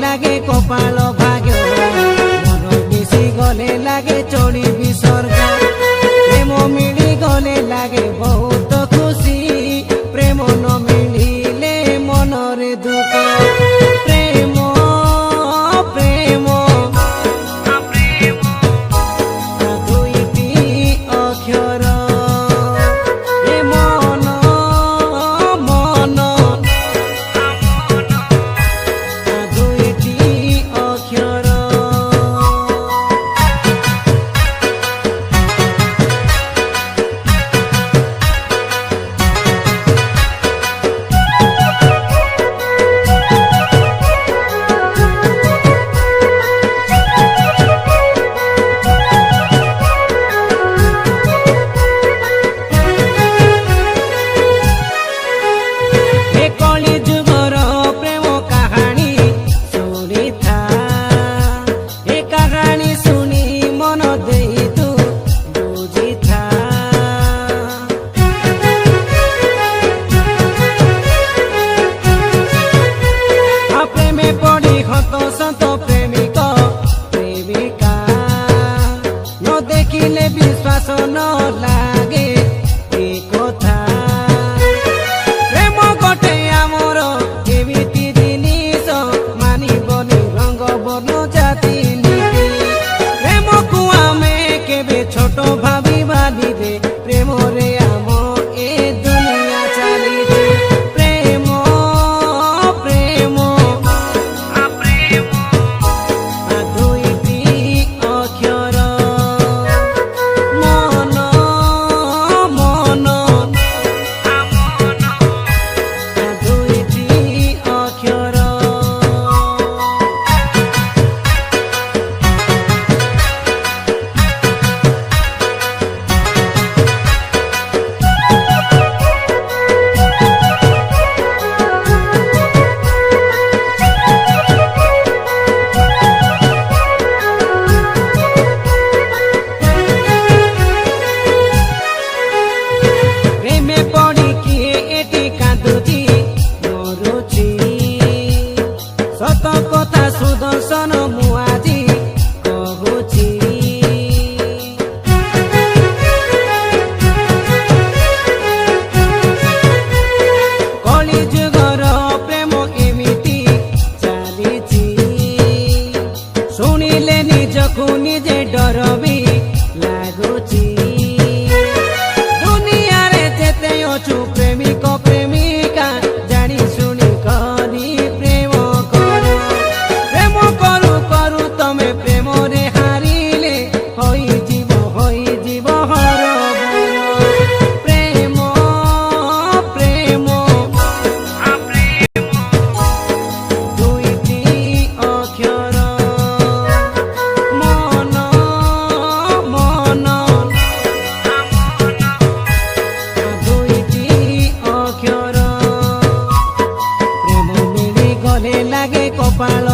লাগে কপাল ভাগ্য মন মিশি গলে লাগে চড়িবি স্বর্গ প্রেম মিলি গলে লাগে বহুত খুশি প্রেম ন মিলিলে মনরে দুঃখ প্রেম প্রেম দুইটি অক্ষর এ মন মন দুইটি অক্ষর দেখিলে বিশ্বাস ন লাগে এ কথা প্রেম গটে আমার এমিতি জিনিস মানিবনি রঙ বর্ণ জাতি নীতি প্রেমকু আমি কেবে ছোট ভাবিবানি রে প্রেমরে আম এ দুনিয়া চালিছে প্রেম প্রেম দুইটি অক্ষর সত কথা সুদর্শন মু আজি কহুছি কলি যুগর প্রেম এমিতি চালিছি শুনিলে নিজকু নিজে ডরবি লাগুছি দুনিয়ারে যেতে অছু প্রেমিক প্রেমিকা জানি শুনি করি লাগে কপাল